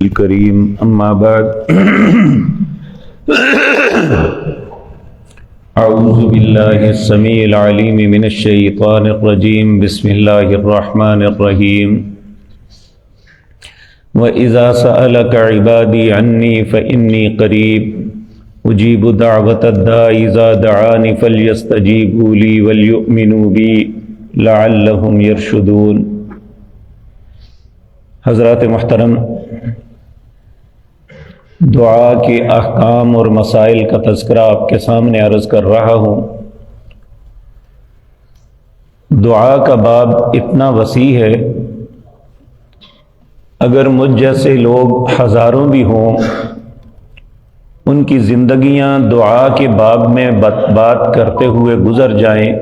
الكريم أما بعد أعوذ بالله السميع العليم من الشيطان الرجيم بسم الله الرحمن الرحيم وإذا سألك عبادي عني فإني قريب أجيب دعوة الداع إذا دعاني فليستجيبوا لي وليؤمنوا بي لعلهم يرشدون۔ حضرات محترم، دعا کے احکام اور مسائل کا تذکرہ آپ کے سامنے عرض کر رہا ہوں۔ دعا کا باب اتنا وسیع ہے، اگر مجھ جیسے لوگ ہزاروں بھی ہوں، ان کی زندگیاں دعا کے باب میں بات کرتے ہوئے گزر جائیں،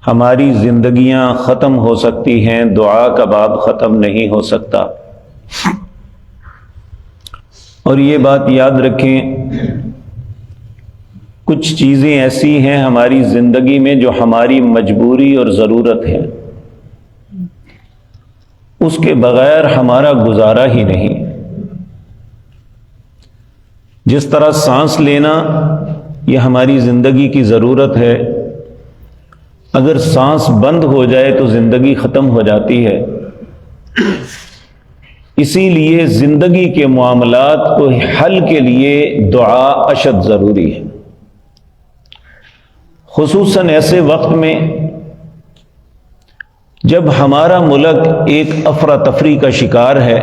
ہماری زندگیاں ختم ہو سکتی ہیں، دعا کا باب ختم نہیں ہو سکتا۔ اور یہ بات یاد رکھیں، کچھ چیزیں ایسی ہیں ہماری زندگی میں جو ہماری مجبوری اور ضرورت ہے، اس کے بغیر ہمارا گزارا ہی نہیں۔ جس طرح سانس لینا یہ ہماری زندگی کی ضرورت ہے، اگر سانس بند ہو جائے تو زندگی ختم ہو جاتی ہے۔ اسی لیے زندگی کے معاملات کو حل کے لیے دعا اشد ضروری ہے، خصوصاً ایسے وقت میں جب ہمارا ملک ایک افراتفری کا شکار ہے۔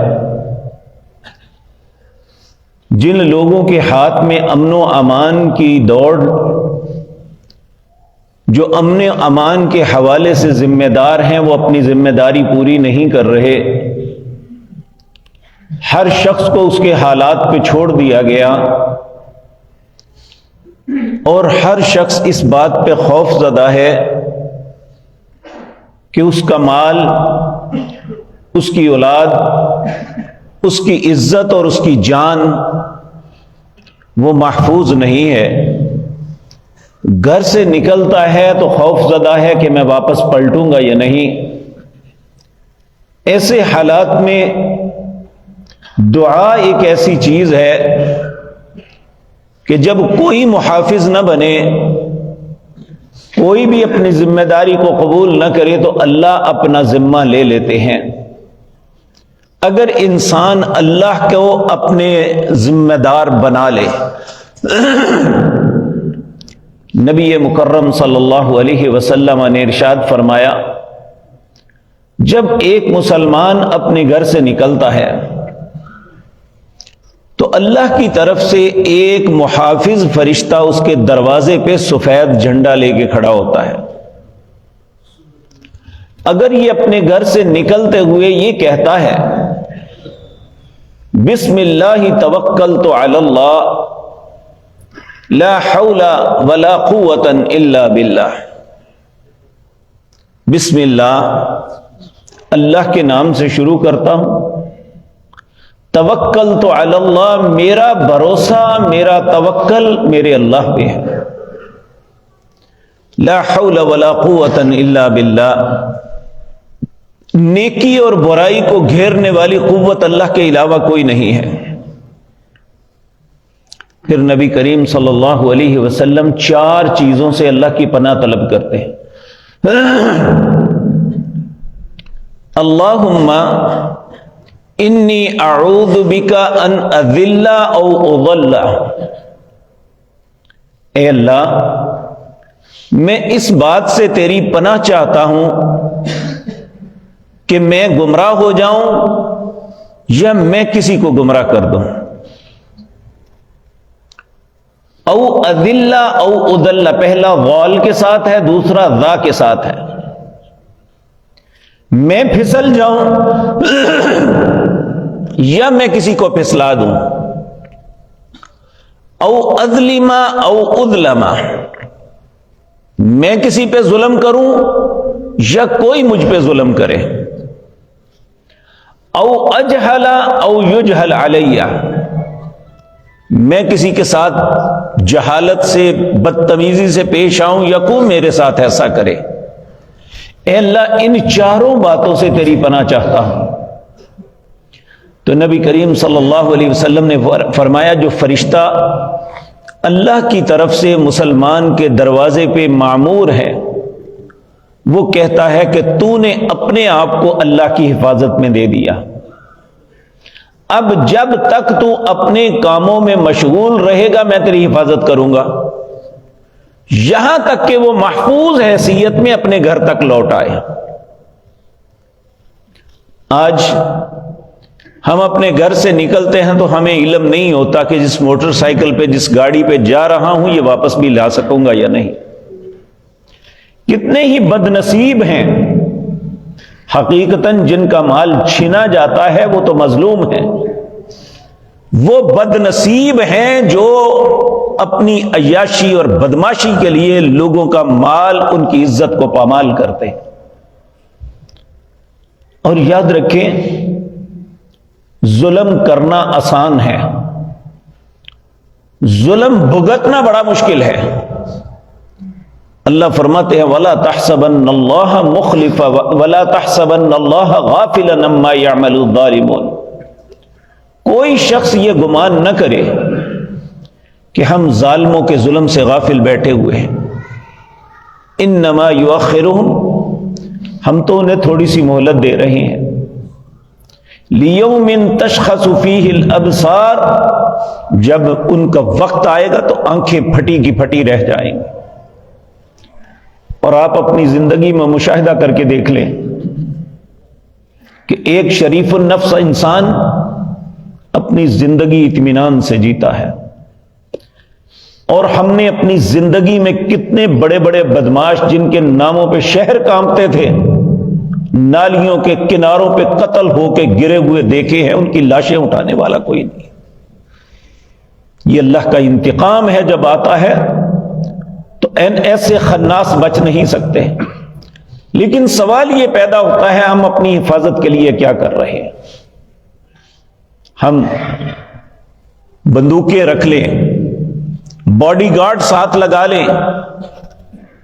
جن لوگوں کے ہاتھ میں امن و امان کی دوڑ، جو امن و امان کے حوالے سے ذمہ دار ہیں، وہ اپنی ذمہ داری پوری نہیں کر رہے۔ ہر شخص کو اس کے حالات پہ چھوڑ دیا گیا، اور ہر شخص اس بات پہ خوف زدہ ہے کہ اس کا مال، اس کی اولاد، اس کی عزت اور اس کی جان وہ محفوظ نہیں ہے۔ گھر سے نکلتا ہے تو خوف زدہ ہے کہ میں واپس پلٹوں گا یا نہیں۔ ایسے حالات میں دعا ایک ایسی چیز ہے کہ جب کوئی محافظ نہ بنے، کوئی بھی اپنی ذمہ داری کو قبول نہ کرے، تو اللہ اپنا ذمہ لے لیتے ہیں۔ اگر انسان اللہ کو اپنے ذمہ دار بنا لے، نبی مکرم صلی اللہ علیہ وسلم نے ارشاد فرمایا، جب ایک مسلمان اپنے گھر سے نکلتا ہے تو اللہ کی طرف سے ایک محافظ فرشتہ اس کے دروازے پہ سفید جھنڈا لے کے کھڑا ہوتا ہے۔ اگر یہ اپنے گھر سے نکلتے ہوئے یہ کہتا ہے، بسم اللہ توکلت علی اللہ لا حول ولا قوة الا باللہ، بسم اللہ کے نام سے شروع کرتا ہوں، توکلت علی اللہ، میرا بھروسہ، میرا توکل میرے اللہ پہ ہے، لا حول ولا قوة الا باللہ، نیکی اور برائی کو گھیرنے والی قوت اللہ کے علاوہ کوئی نہیں ہے۔ پھر نبی کریم صلی اللہ علیہ وسلم 4 چیزوں سے اللہ کی پناہ طلب کرتے ہیں۔ اللہم انی اعوذ بک ان اذل او اضل، اے اللہ میں اس بات سے تیری پناہ چاہتا ہوں کہ میں گمراہ ہو جاؤں یا میں کسی کو گمراہ کر دوں، او اذل او اضل، پہلا غال کے ساتھ ہے، دوسرا ذا کے ساتھ ہے، میں پھسل جاؤں یا میں کسی کو پھسلا دوں، او اظلم او اظلم، میں کسی پہ ظلم کروں یا کوئی مجھ پہ ظلم کرے، او اجہل او یجہل علی، میں کسی کے ساتھ جہالت سے، بدتمیزی سے پیش آؤں یا کوئی میرے ساتھ ایسا کرے۔ اے اللہ ان 4 باتوں سے تیری پناہ چاہتا ہوں۔ تو نبی کریم صلی اللہ علیہ وسلم نے فرمایا جو فرشتہ اللہ کی طرف سے مسلمان کے دروازے پہ معمور ہے وہ کہتا ہے کہ تو نے اپنے آپ کو اللہ کی حفاظت میں دے دیا، اب جب تک تو اپنے کاموں میں مشغول رہے گا میں تیری حفاظت کروں گا، یہاں تک کہ وہ محفوظ حیثیت میں اپنے گھر تک لوٹ آئے۔ آج ہم اپنے گھر سے نکلتے ہیں تو ہمیں علم نہیں ہوتا کہ جس موٹر سائیکل پہ جس گاڑی پہ جا رہا ہوں یہ واپس بھی لا سکوں گا یا نہیں۔ کتنے ہی بد نصیب ہیں حقیقتاً جن کا مال چھینا جاتا ہے وہ تو مظلوم ہیں، وہ بد نصیب ہیں جو اپنی عیاشی اور بدماشی کے لیے لوگوں کا مال ان کی عزت کو پامال کرتے ہیں۔ اور یاد رکھیں ظلم کرنا آسان ہے، ظلم بھگتنا بڑا مشکل ہے۔ اللہ فرماتے ہیں وَلَا تَحْسَبَنَّ اللَّهَ مُخْلِفَ وَلَا تَحْسَبَنَّ اللَّهَ غَافِلًا عَمَّا يَعْمَلُ الظَّالِمُونَ، کوئی شخص یہ گمان نہ کرے کہ ہم ظالموں کے ظلم سے غافل بیٹھے ہوئے ہیں، انما یؤخرہم، ہم تو انہیں تھوڑی سی مہلت دے رہے ہیں، لیوم تشخص فیہ الابصار، جب ان کا وقت آئے گا تو آنکھیں پھٹی کی پھٹی رہ جائیں گی۔ اور آپ اپنی زندگی میں مشاہدہ کر کے دیکھ لیں کہ ایک شریف النفس انسان اپنی زندگی اطمینان سے جیتا ہے، اور ہم نے اپنی زندگی میں کتنے بڑے بڑے بدماش جن کے ناموں پہ شہر کانپتے تھے نالیوں کے کناروں پہ قتل ہو کے گرے ہوئے دیکھے ہیں، ان کی لاشیں اٹھانے والا کوئی نہیں۔ یہ اللہ کا انتقام ہے، جب آتا ہے تو ایسے خناس بچ نہیں سکتے۔ لیکن سوال یہ پیدا ہوتا ہے ہم اپنی حفاظت کے لیے کیا کر رہے ہیں؟ ہم بندوقیں رکھ لیں، باڈی گارڈ ساتھ لگا لیں،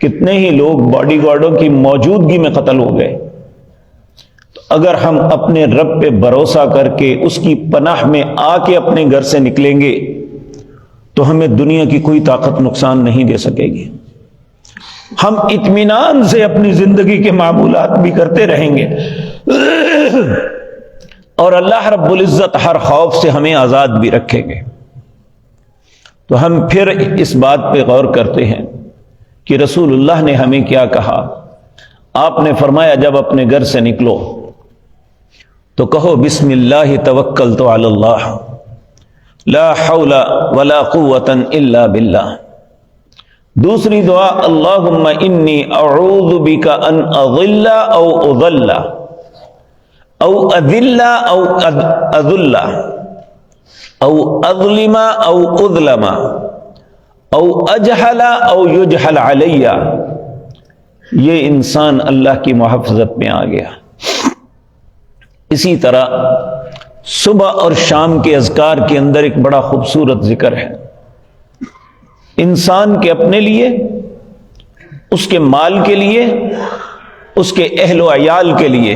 کتنے ہی لوگ باڈی گارڈوں کی موجودگی میں قتل ہو گئے۔ تو اگر ہم اپنے رب پہ بھروسہ کر کے اس کی پناہ میں آ کے اپنے گھر سے نکلیں گے تو ہمیں دنیا کی کوئی طاقت نقصان نہیں دے سکے گی، ہم اطمینان سے اپنی زندگی کے معمولات بھی کرتے رہیں گے، اور اللہ رب العزت ہر خوف سے ہمیں آزاد بھی رکھیں گے۔ تو ہم پھر اس بات پہ غور کرتے ہیں کہ رسول اللہ نے ہمیں کیا کہا۔ آپ نے فرمایا جب اپنے گھر سے نکلو تو کہو بسم اللہ توکلت علی اللہ لا حول ولا قوة الا باللہ۔ دوسری دعا اللہم انی اعوذ بک ان اضل او اضل او اذل او اذل او اظلم او اظلم او اجہل او یجہل علی۔ یہ انسان اللہ کی محافظت میں آ گیا۔ اسی طرح صبح اور شام کے اذکار کے اندر ایک بڑا خوبصورت ذکر ہے، انسان کے اپنے لیے، اس کے مال کے لیے، اس کے اہل و عیال کے لیے۔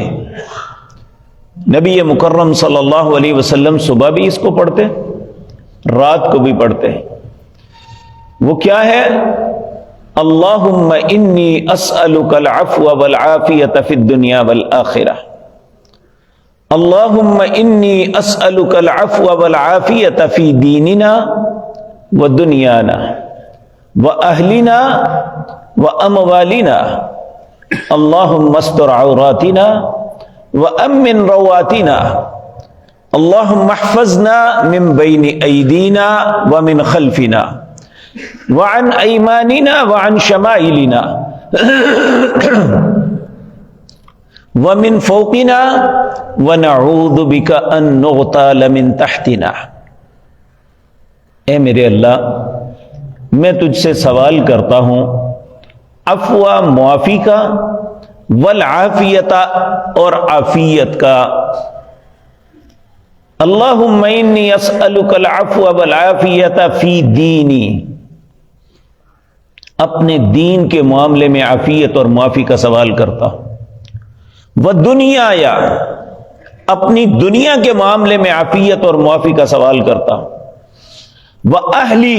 نبی مکرم صلی اللہ علیہ وسلم صبح بھی اس کو پڑھتے، رات کو بھی پڑھتے ہیں۔ وہ کیا ہے؟ اللہم انی اسألک العفو والعافیۃ فی الدنیا والآخرہ، اللہم انی اسألک العفو والعافیۃ فی دیننا ودنیانا واہلنا واموالنا، اللہم استر عوراتنا وامن رواتنا، اللہم احفظنا من بین ایدینا ومن خلفنا وعن ایماننا وعن شمائلنا ومن فوقنا ونعوذ بک ان نغتال من تحتنا۔ اے میرے اللہ، میں تجھ سے سوال کرتا ہوں عفو معافی کا، والعافیت اور عافیت کا۔ اللہم انی اسألک العفو والعافیت فی دینی، اپنے دین کے معاملے میں عافیت اور معافی کا سوال کرتا ہوں۔ وَدُنْيَايَ، اپنی دنیا کے معاملے میں عافیت اور معافی کا سوال کرتا ہوں، وَأَهْلِي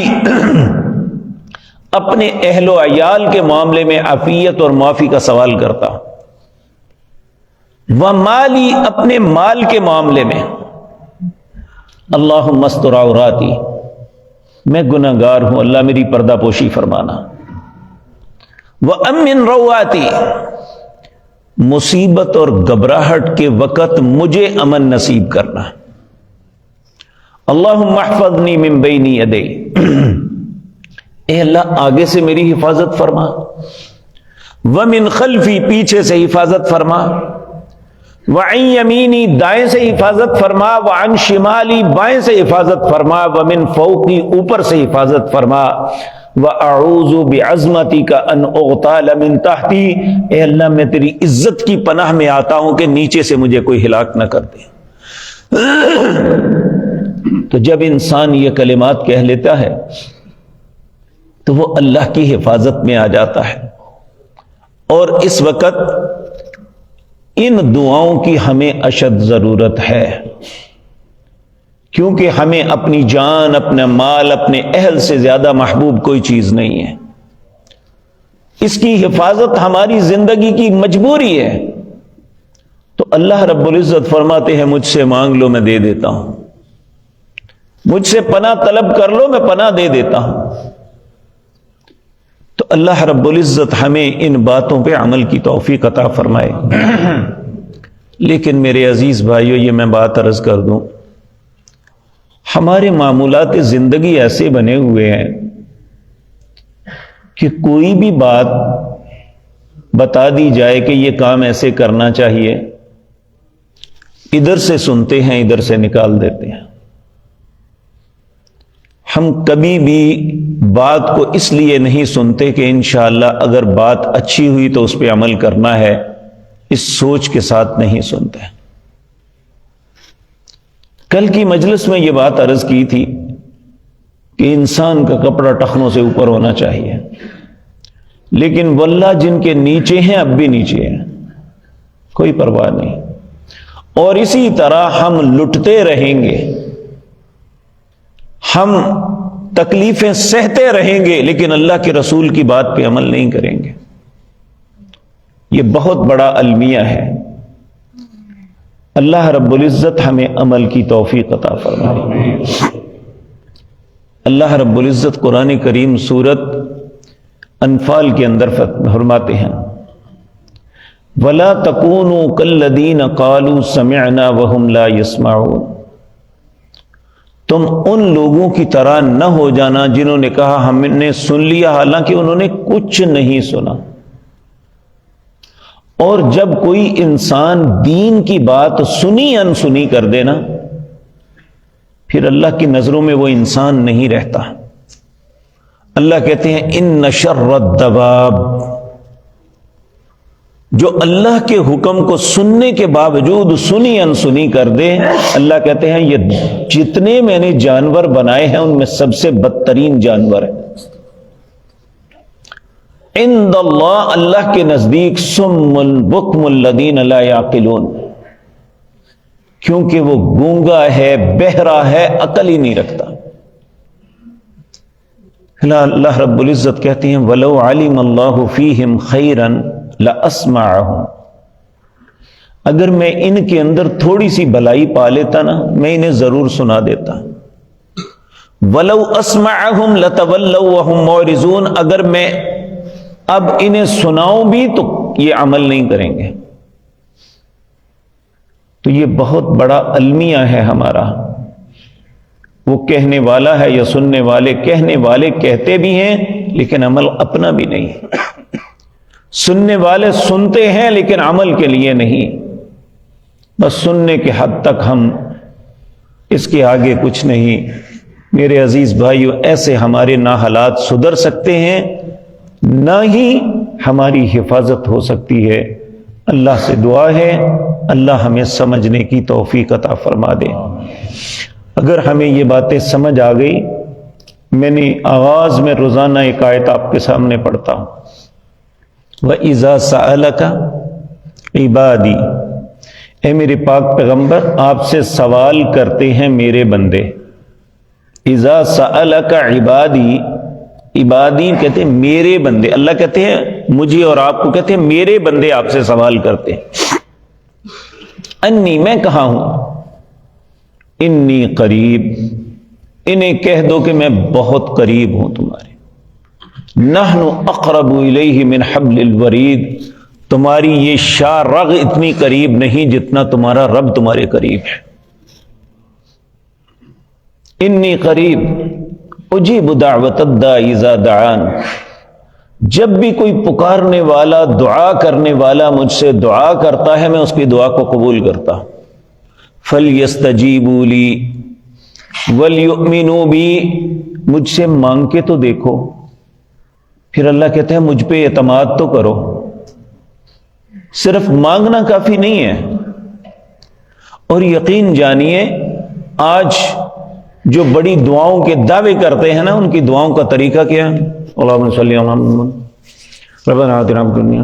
اپنے اہل و عیال کے معاملے میں عافیت اور معافی کا سوال کرتا ہوں، وَمَالِي اپنے مال کے معاملے میں، اللہم استر عوراتی میں گناہ گار ہوں، اللہ میری پردہ پوشی فرمانا، وَأَمِّن رَوَّاتِي مصیبت اور گھبراہٹ کے وقت مجھے امن نصیب کرنا، اللہم احفظنی من بین یدی اے اللہ آگے سے میری حفاظت فرما، ومن خلفی پیچھے سے حفاظت فرما، وعن یمینی دائیں سے حفاظت فرما، وعن شمالی بائیں سے حفاظت فرما، ومن فوقی اوپر سے حفاظت فرما، وَأَعُوذُ بِعَظْمَتِكَ أَنْ أُغْتَالَ مِنْ تَحْتِي اے اللہ میں تیری عزت کی پناہ میں آتا ہوں کہ نیچے سے مجھے کوئی ہلاک نہ کر دے۔ تو جب انسان یہ کلمات کہہ لیتا ہے تو وہ اللہ کی حفاظت میں آ جاتا ہے، اور اس وقت ان دعاؤں کی ہمیں اشد ضرورت ہے، کیونکہ ہمیں اپنی جان، اپنا مال، اپنے اہل سے زیادہ محبوب کوئی چیز نہیں ہے۔ اس کی حفاظت ہماری زندگی کی مجبوری ہے، تو اللہ رب العزت فرماتے ہیں مجھ سے مانگ لو میں دے دیتا ہوں، مجھ سے پناہ طلب کر لو میں پناہ دے دیتا ہوں۔ تو اللہ رب العزت ہمیں ان باتوں پہ عمل کی توفیق عطا فرمائے۔ لیکن میرے عزیز بھائیو، یہ میں بات عرض کر دوں، ہمارے معمولات زندگی ایسے بنے ہوئے ہیں کہ کوئی بھی بات بتا دی جائے کہ یہ کام ایسے کرنا چاہیے، ادھر سے سنتے ہیں ادھر سے نکال دیتے ہیں۔ ہم کبھی بھی بات کو اس لیے نہیں سنتے کہ انشاءاللہ اگر بات اچھی ہوئی تو اس پہ عمل کرنا ہے، اس سوچ کے ساتھ نہیں سنتے۔ کل کی مجلس میں یہ بات عرض کی تھی کہ انسان کا کپڑا ٹخنوں سے اوپر ہونا چاہیے، لیکن واللہ جن کے نیچے ہیں اب بھی نیچے ہیں، کوئی پرواہ نہیں، اور اسی طرح ہم لٹتے رہیں گے، ہم تکلیفیں سہتے رہیں گے، لیکن اللہ کے رسول کی بات پہ عمل نہیں کریں گے۔ یہ بہت بڑا المیہ ہے۔ اللہ رب العزت ہمیں عمل کی توفیق عطا فرمائے۔ اللہ رب العزت قرآن کریم سورت انفال کے اندر فرماتے ہیں وَلَا تَكُونُوا كَالَّذِينَ قَالُوا سَمِعْنَا وَهُمْ لَا يَسْمَعُونَ تم ان لوگوں کی طرح نہ ہو جانا جنہوں نے کہا ہم نے سن لیا حالانکہ انہوں نے کچھ نہیں سنا۔ اور جب کوئی انسان دین کی بات سنی انسنی کر دینا، پھر اللہ کی نظروں میں وہ انسان نہیں رہتا۔ اللہ کہتے ہیں ان شر الدواب، جو اللہ کے حکم کو سننے کے باوجود سنی انسنی کر دے، اللہ کہتے ہیں یہ جتنے میں نے جانور بنائے ہیں ان میں سب سے بدترین جانور ہے۔ عند اللہ، اللہ کے نزدیک صم بکم الذین لا یعقلون، کیونکہ وہ گونگا ہے، بہرا ہے، عقل ہی نہیں رکھتا۔ اللہ رب العزت کہتے ہیں وَلَوْ عَلِمَ اللَّهُ فِيهِمْ خَيْرًا لَأَسْمَعَهُمْ اگر میں ان کے اندر تھوڑی سی بھلائی پا لیتا نا، میں انہیں ضرور سنا دیتا۔ وَلَوْ أَسْمَعَهُمْ لَتَوَلَّوْا وَهُمْ مُعْرِضُونَ اگر میں اب انہیں سناؤں بھی تو یہ عمل نہیں کریں گے۔ تو یہ بہت بڑا المیہ ہے ہمارا۔ وہ کہنے والا ہے یا سننے والے، کہنے والے کہتے بھی ہیں لیکن عمل اپنا بھی نہیں، سننے والے سنتے ہیں لیکن عمل کے لیے نہیں، بس سننے کے حد تک ہم، اس کے آگے کچھ نہیں۔ میرے عزیز بھائیو، ایسے ہمارے نہ حالات سدھر سکتے ہیں نہ ہی ہماری حفاظت ہو سکتی ہے۔ اللہ سے دعا ہے اللہ ہمیں سمجھنے کی توفیق عطا فرما دے۔ اگر ہمیں یہ باتیں سمجھ آ گئی، میں نے آغاز میں روزانہ ایک آیت آپ کے سامنے پڑھتا ہوں وَإِذَا سَأَلَكَ عِبَادِي اے میرے پاک پیغمبر، آپ سے سوال کرتے ہیں میرے بندے. اذا سألک عبادی، عبادی کہتے ہیں میرے بندے، اللہ کہتے ہیں مجھے اور آپ کو کہتے ہیں میرے بندے آپ سے سوال کرتے ہیں. انی، میں کہاں ہوں. انی قریب، انہیں کہہ دو کہ میں بہت قریب ہوں تمہارے. نحن اقرب الیہ من حبل الورید، تمہاری یہ شاہ رگ اتنی قریب نہیں جتنا تمہارا رب تمہارے قریب ہے. انی قریب اجیب دعوت الداعی اذا دعان، جب بھی کوئی پکارنے والا، دعا کرنے والا مجھ سے دعا کرتا ہے میں اس کی دعا کو قبول کرتا ہوں. فَلْيَسْتَجِيبُوا لِي وَلْيُؤْمِنُوا بِي، مجھ سے مانگ کے تو دیکھو. پھر اللہ کہتے ہیں مجھ پہ اعتماد تو کرو. صرف مانگنا کافی نہیں ہے. اور یقین جانیے آج جو بڑی دعاؤں کے دعوے کرتے ہیں نا، ان کی دعاؤں کا طریقہ کیا ہے؟ اللہم صلی علی محمد ربنا آتنا فی الدنیا،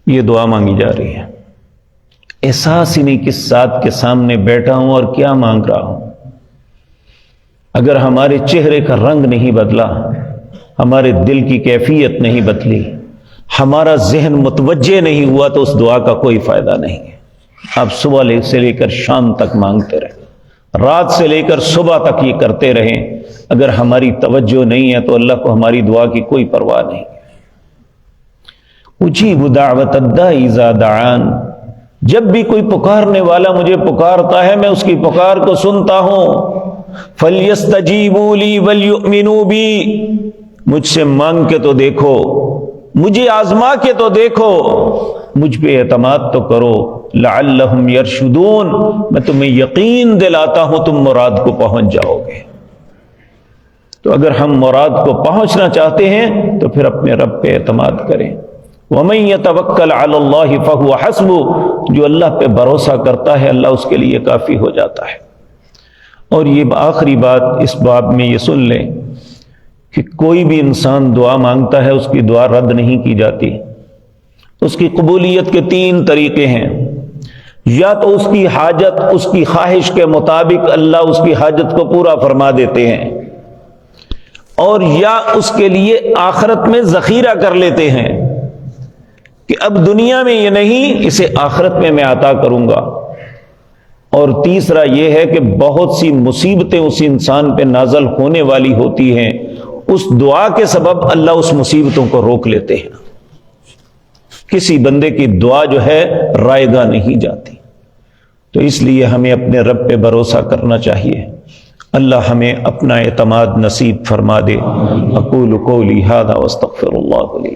یہ دعا مانگی جا رہی ہے. احساس ہی نہیں کس ذات کے سامنے بیٹھا ہوں اور کیا مانگ رہا ہوں. اگر ہمارے چہرے کا رنگ نہیں بدلا، ہمارے دل کی کیفیت نہیں بدلی، ہمارا ذہن متوجہ نہیں ہوا تو اس دعا کا کوئی فائدہ نہیں ہے. آپ صبح سے لے کر شام تک مانگتے رہیں، رات سے لے کر صبح تک یہ کرتے رہیں. اگر ہماری توجہ نہیں ہے تو اللہ کو ہماری دعا کی کوئی پرواہ نہیں. اجیب دعوت الداعی اذا دعان، جب بھی کوئی پکارنے والا مجھے پکارتا ہے میں اس کی پکار کو سنتا ہوں. فَلْيَسْتَجِيبُوا لِي وَلْيُؤْمِنُوا بِي، مجھ سے مانگ کے تو دیکھو، مجھے آزما کے تو دیکھو، مجھ پہ اعتماد تو کرو. لعلہم یرشدون، میں تمہیں یقین دلاتا ہوں تم مراد کو پہنچ جاؤ گے. تو اگر ہم مراد کو پہنچنا چاہتے ہیں تو پھر اپنے رب پہ اعتماد کریں. وَمَن يَتَوَكَّلْ عَلَى اللَّهِ فَهُوَ حَسْبُهُ، جو اللہ پہ بھروسہ کرتا ہے اللہ اس کے لیے کافی ہو جاتا ہے. اور یہ آخری بات اس باب میں یہ سن لیں کہ کوئی بھی انسان دعا مانگتا ہے اس کی دعا رد نہیں کی جاتی. اس کی قبولیت کے 3 طریقے ہیں. یا تو اس کی حاجت اس کی خواہش کے مطابق اللہ اس کی حاجت کو پورا فرما دیتے ہیں، اور یا اس کے لیے آخرت میں ذخیرہ کر لیتے ہیں کہ اب دنیا میں یہ نہیں، اسے آخرت میں میں عطا کروں گا. اور تیسرا یہ ہے کہ بہت سی مصیبتیں اس انسان پہ نازل ہونے والی ہوتی ہیں، اس دعا کے سبب اللہ اس مصیبتوں کو روک لیتے ہیں. کسی بندے کی دعا جو ہے رائے گاہ نہیں جاتی. تو اس لیے ہمیں اپنے رب پہ بھروسہ کرنا چاہیے. اللہ ہمیں اپنا اعتماد نصیب فرما دے. اقول قولی ھذا واستغفر اللہ لی.